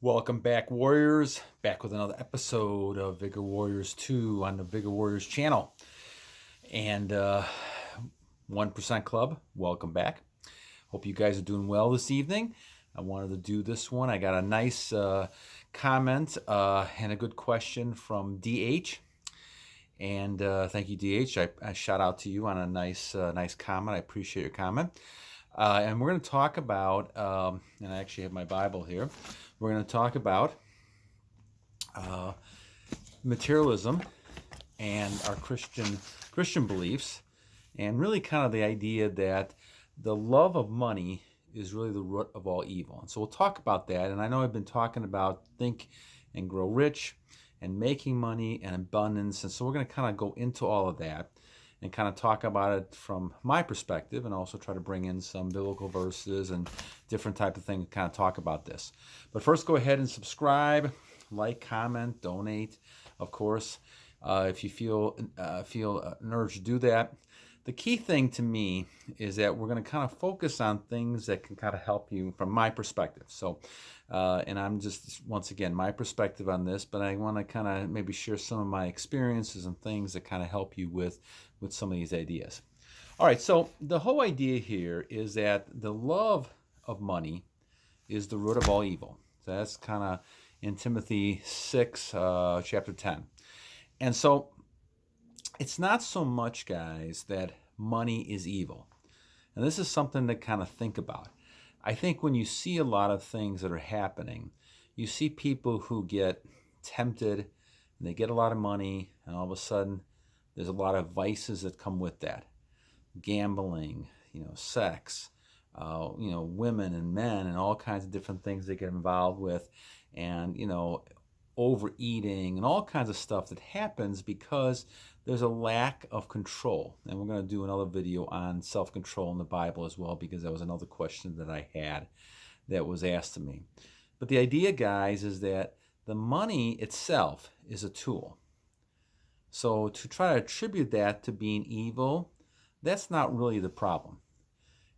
Welcome back, Warriors. Back with another episode of Vigor Warriors 2 on the Vigor Warriors channel. And 1% Club, welcome back. Hope you guys are doing well this evening. I wanted to do this one. I got a nice comment and a good question from DH. And thank you, DH. I shout out to you on a nice comment. I appreciate your comment. And we're going to talk about, and I actually have my Bible here. We're going to talk about materialism and our Christian beliefs, and really kind of the idea that the love of money is really the root of all evil. And so we'll talk about that. And I know I've been talking about Think and Grow Rich and making money and abundance. And so we're going to kind of go into all of that and kind of talk about it from my perspective, and also try to bring in some biblical verses and different type of things to kind of talk about this. But first, go ahead and subscribe, like, comment, donate, of course, if you feel an urge to do that. The key thing to me is that we're going to kind of focus on things that can kind of help you from my perspective. So, and I'm just, once again, my perspective on this, but I want to kind of maybe share some of my experiences and things that kind of help you with some of these ideas. All right, so the whole idea here is that the love of money is the root of all evil. So that's kind of in Timothy 6, chapter 10. And so it's not so much, guys, that money is evil. And this is something to kind of think about. I think when you see a lot of things that are happening, you see people who get tempted, and they get a lot of money, and all of a sudden there's a lot of vices that come with that. Gambling, sex, women and men, and all kinds of different things they get involved with, and, overeating and all kinds of stuff that happens because there's a lack of control. And we're going to do another video on self-control in the Bible as well, because that was another question that I had that was asked to me. But the idea, guys, is that the money itself is a tool. So to try to attribute that to being evil, that's not really the problem.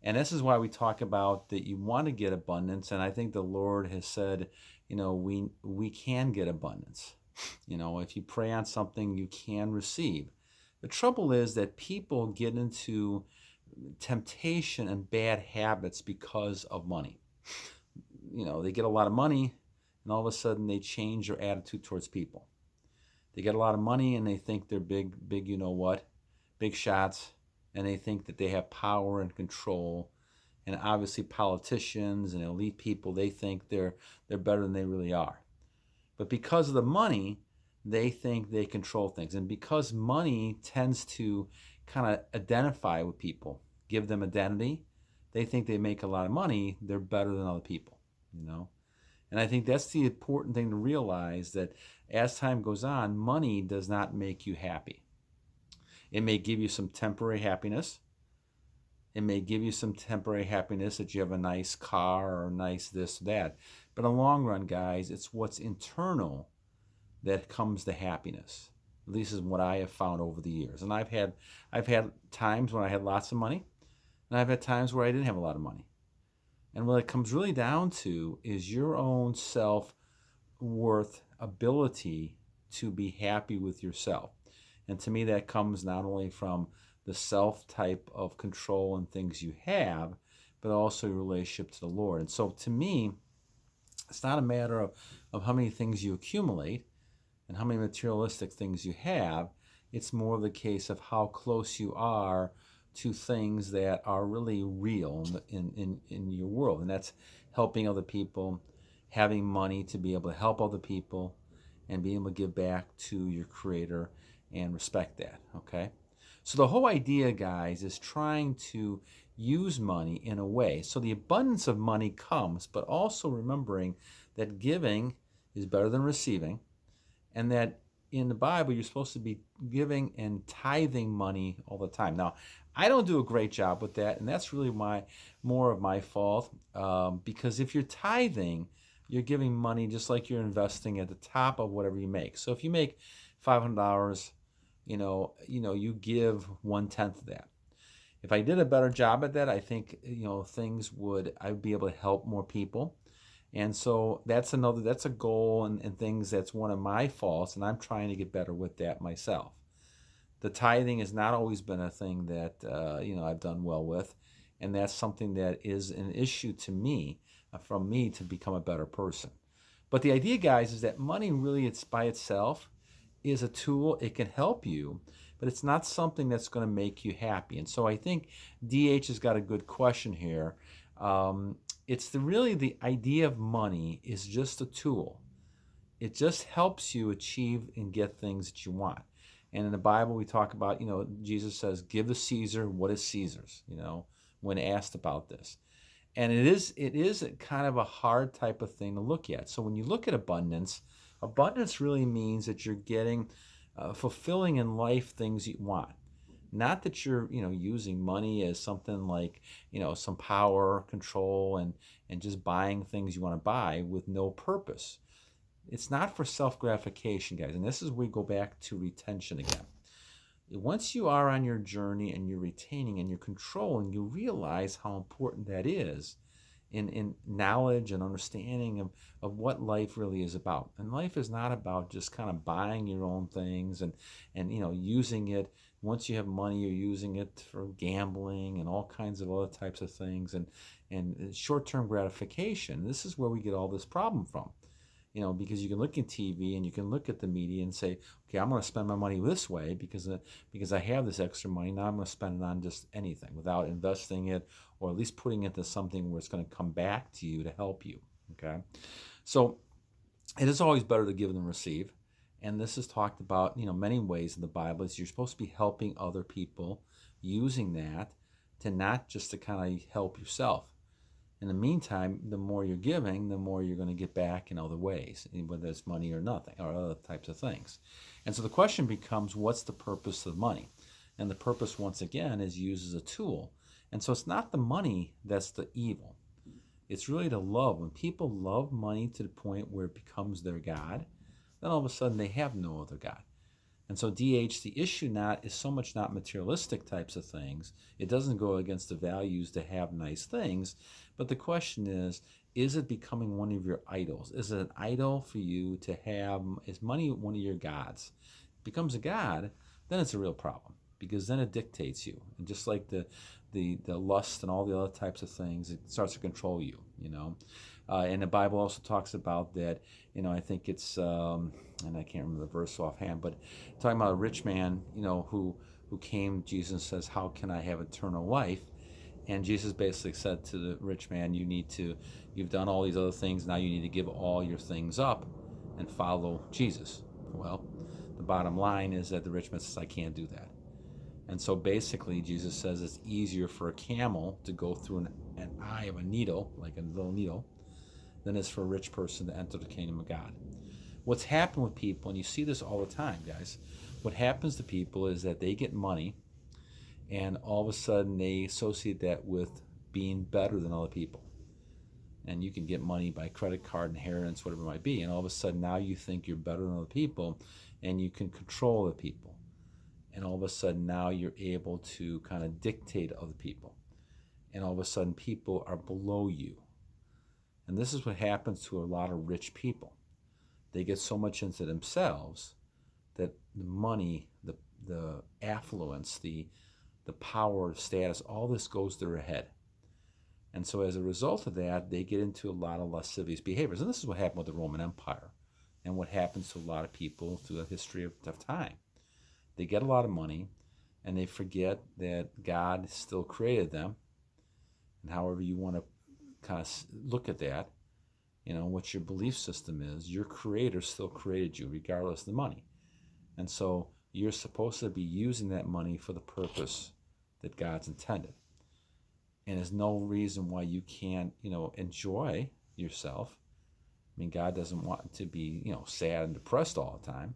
And this is why we talk about that you want to get abundance. And I think the Lord has said, we can get abundance. If you pray on something, you can receive. The trouble is that people get into temptation and bad habits because of money. They get a lot of money, and all of a sudden they change their attitude towards people. They get a lot of money and they think they're big, big shots, and they think that they have power and control. And obviously politicians and elite people, they think they're better than they really are. But because of the money, they think they control things. And because money tends to kind of identify with people, give them identity, they think they make a lot of money, they're better than other people, And I think that's the important thing to realize, that as time goes on, money does not make you happy. It may give you some temporary happiness. It may give you some temporary happiness that you have a nice car or a nice this, that. But in the long run, guys, it's what's internal that comes to happiness. At least is what I have found over the years. And I've had times when I had lots of money, and I've had times where I didn't have a lot of money. And what it comes really down to is your own self-worth, ability to be happy with yourself. And to me, that comes not only from the self type of control and things you have, but also your relationship to the Lord. And so to me, it's not a matter of how many things you accumulate and how many materialistic things you have. It's more of the case of how close you are to things that are really real in your world. And that's helping other people, having money to be able to help other people, and being able to give back to your Creator and respect that, okay? So the whole idea, guys, is trying to use money in a way. So the abundance of money comes, but also remembering that giving is better than receiving, and that in the Bible, you're supposed to be giving and tithing money all the time. Now, I don't do a great job with that, and that's really more of my fault, because if you're tithing, you're giving money just like you're investing at the top of whatever you make. So if you make $500, you give 1/10 of that. If I did a better job at that, I think, I'd be able to help more people. And so that's a goal and things that's one of my faults, and I'm trying to get better with that myself. The tithing has not always been a thing that I've done well with, and that's something that is an issue to me, from me to become a better person. But the idea, guys, is that money really, it's by itself is a tool. It can help you, but it's not something that's going to make you happy. And so I think DH has got a good question here. It's really the idea of money is just a tool. It just helps you achieve and get things that you want. And in the Bible, we talk about, Jesus says, give to Caesar what is Caesar's, when asked about this. And it is a kind of a hard type of thing to look at. So when you look at abundance, abundance really means that you're getting, fulfilling in life things you want. Not that you're, using money as something like, some power, control, and just buying things you want to buy with no purpose. It's not for self-gratification, guys. And this is where we go back to retention again. Once you are on your journey and you're retaining and you're controlling, you realize how important that is in knowledge and understanding of what life really is about. And life is not about just kind of buying your own things and using it. Once you have money, you're using it for gambling and all kinds of other types of things and short-term gratification. This is where we get all this problem from. Because you can look at TV and you can look at the media and say, okay, I'm going to spend my money this way because I have this extra money. Now I'm going to spend it on just anything without investing it, or at least putting it into something where it's going to come back to you to help you. Okay, so it is always better to give than receive, and this is talked about many ways in the Bible. Is you're supposed to be helping other people, using that to not just to kind of help yourself. In the meantime, the more you're giving, the more you're going to get back in other ways, whether it's money or nothing, or other types of things. And so the question becomes, what's the purpose of money? And the purpose, once again, is used as a tool. And so it's not the money that's the evil. It's really the love. When people love money to the point where it becomes their God, then all of a sudden they have no other God. And so DH, the issue is so much not materialistic types of things. It doesn't go against the values to have nice things. But the question is it becoming one of your idols? Is it an idol for you to have? Is money one of your gods? If it becomes a god, then it's a real problem, because then it dictates you. And just like the lust and all the other types of things, it starts to control you, And the Bible also talks about that, I think it's, and I can't remember the verse offhand, but talking about a rich man, who came, Jesus says, how can I have eternal life? And Jesus basically said to the rich man, you've done all these other things, now you need to give all your things up and follow Jesus. Well, the bottom line is that the rich man says, I can't do that. And so basically, Jesus says it's easier for a camel to go through an eye of a needle, like a little needle, than it is for a rich person to enter the kingdom of God. What's happened with people, and you see this all the time, guys, what happens to people is that they get money, and all of a sudden they associate that with being better than other people. And you can get money by credit card, inheritance, whatever it might be, and all of a sudden now you think you're better than other people, and you can control the people. And all of a sudden now you're able to kind of dictate other people. And all of a sudden people are below you. And this is what happens to a lot of rich people. They get so much into themselves that the money, the affluence, the power, the status, all this goes to their head. And so as a result of that, they get into a lot of lascivious behaviors. And this is what happened with the Roman Empire, and what happens to a lot of people through the history of time. They get a lot of money, and they forget that God still created them. And however you want to kind of look at that, what your belief system is, your creator still created you regardless of the money. And so you're supposed to be using that money for the purpose that God's intended. And there's no reason why you can't, enjoy yourself. I mean, God doesn't want to be, sad and depressed all the time.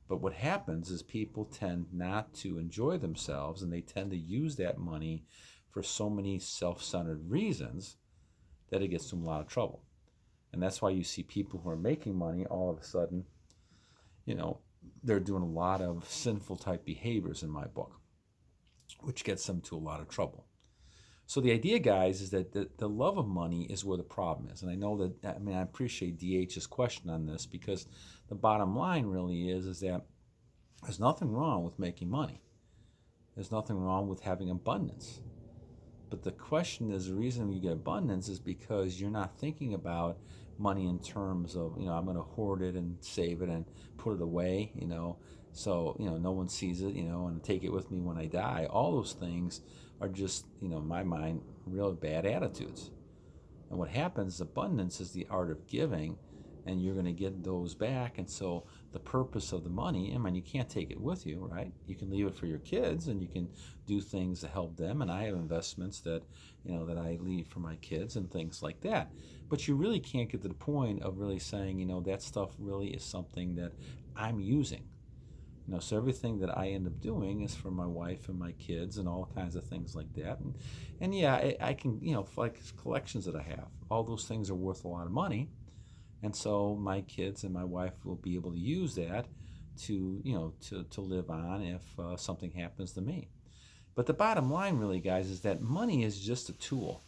But what happens is people tend not to enjoy themselves, and they tend to use that money for so many self-centered reasons that it gets them in a lot of trouble. And that's why you see people who are making money all of a sudden, they're doing a lot of sinful type behaviors in my book, which gets them to a lot of trouble. So the idea, guys, is that the love of money is where the problem is. And I know that, I mean, I appreciate DH's question on this, because the bottom line really is that there's nothing wrong with making money. There's nothing wrong with having abundance. But the question is, the reason you get abundance is because you're not thinking about money in terms of, I'm going to hoard it and save it and put it away, so, no one sees it, and take it with me when I die. All those things are just, in my mind, real bad attitudes. And what happens is abundance is the art of giving, and you're going to get those back. And so the purpose of the money, I mean, you can't take it with you, right? You can leave it for your kids, and you can do things to help them. And I have investments that, that I leave for my kids and things like that. But you really can't get to the point of really saying, that stuff really is something that I'm using. So everything that I end up doing is for my wife and my kids and all kinds of things like that. And yeah, I can, like collections that I have, all those things are worth a lot of money. And so my kids and my wife will be able to use that to live on if something happens to me. But the bottom line really, guys, is that money is just a tool.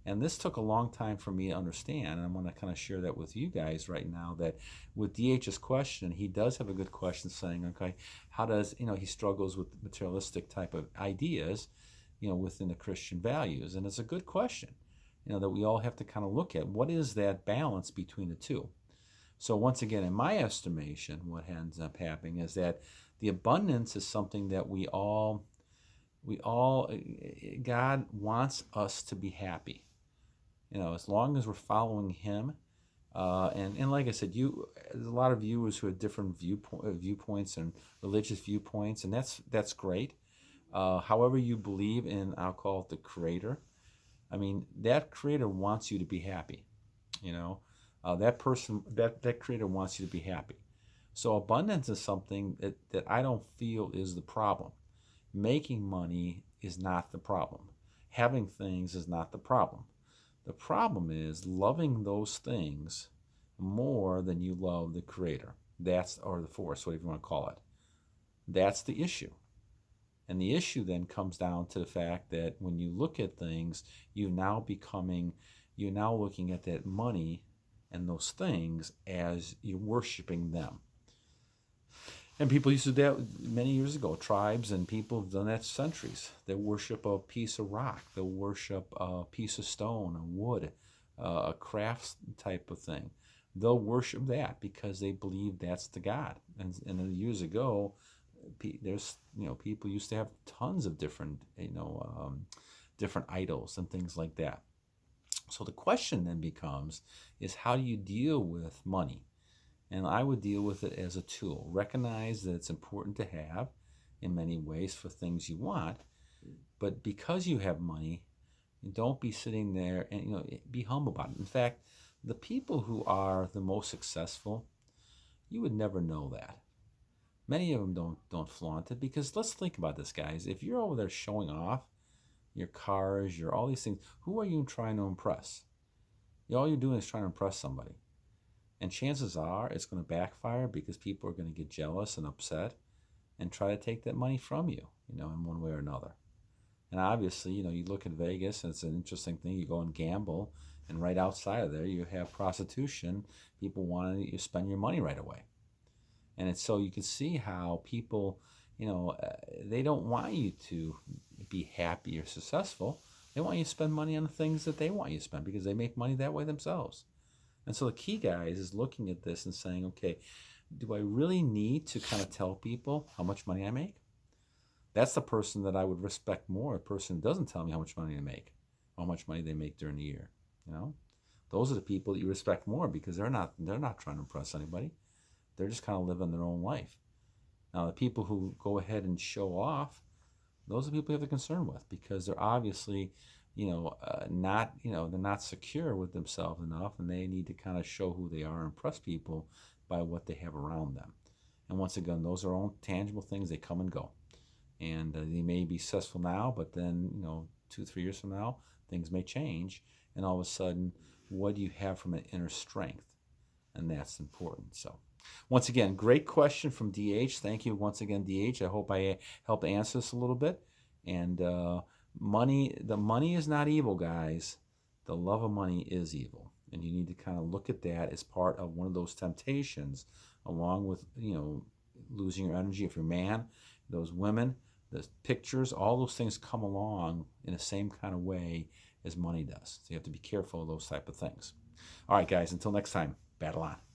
And this took a long time for me to understand, and I want to kind of share that with you guys right now, that with DH's question, he does have a good question saying, okay, how does, he struggles with materialistic type of ideas, within the Christian values. And it's a good question, that we all have to kind of look at. What is that balance between the two? So once again, in my estimation, what ends up happening is that the abundance is something that we all, God wants us to be happy. As long as we're following Him, and like I said, there's a lot of viewers who have different viewpoints and religious viewpoints, and that's great. However you believe in, I'll call it the Creator. I mean, that Creator wants you to be happy. That person, that Creator wants you to be happy. So abundance is something that I don't feel is the problem. Making money is not the problem. Having things is not the problem. The problem is loving those things more than you love the Creator. Or the force, whatever you want to call it. That's the issue. And the issue then comes down to the fact that when you look at things, you're now looking at that money and those things as you're worshiping them. And people used to do that many years ago. Tribes and people have done that centuries. They worship a piece of rock. They worship a piece of stone, a wood, a crafts type of thing. They'll worship that because they believe that's the God. And years ago, people used to have tons of different, different idols and things like that. So the question then becomes, is how do you deal with money? And I would deal with it as a tool. Recognize that it's important to have in many ways for things you want, but because you have money, don't be sitting there and be humble about it. In fact, the people who are the most successful, you would never know that. Many of them don't flaunt it, because let's think about this, guys. If you're over there showing off your cars, your all these things, who are you trying to impress? All you're doing is trying to impress somebody. And chances are it's going to backfire, because people are going to get jealous and upset and try to take that money from you, in one way or another. And obviously, you look at Vegas, and it's an interesting thing. You go and gamble, and right outside of there, you have prostitution. People want you to spend your money right away. And it's so you can see how people, they don't want you to be happy or successful. They want you to spend money on the things that they want you to spend, because they make money that way themselves. And so the key, guys, is looking at this and saying, okay, do I really need to kind of tell people how much money I make? That's the person that I would respect more, a person who doesn't tell me how much money they make, how much money they make during the year. Those are the people that you respect more, because they're not trying to impress anybody. They're just kind of living their own life. Now, the people who go ahead and show off, those are the people you have to concern with, because they're obviously they're not secure with themselves enough, and they need to kind of show who they are and impress people by what they have around them. And once again, those are all tangible things. They come and go, and they may be successful now, but then 2-3 years from now, things may change, and all of a sudden, what do you have from an inner strength? And that's important. So once again, great question from DH. Thank you once again, DH. I hope I helped answer this a little bit. And the money is not evil, guys. The love of money is evil. And you need to kind of look at that as part of one of those temptations, along with, losing your energy. If you're a man, those women, the pictures, all those things come along in the same kind of way as money does. So you have to be careful of those type of things. All right, guys, until next time, battle on.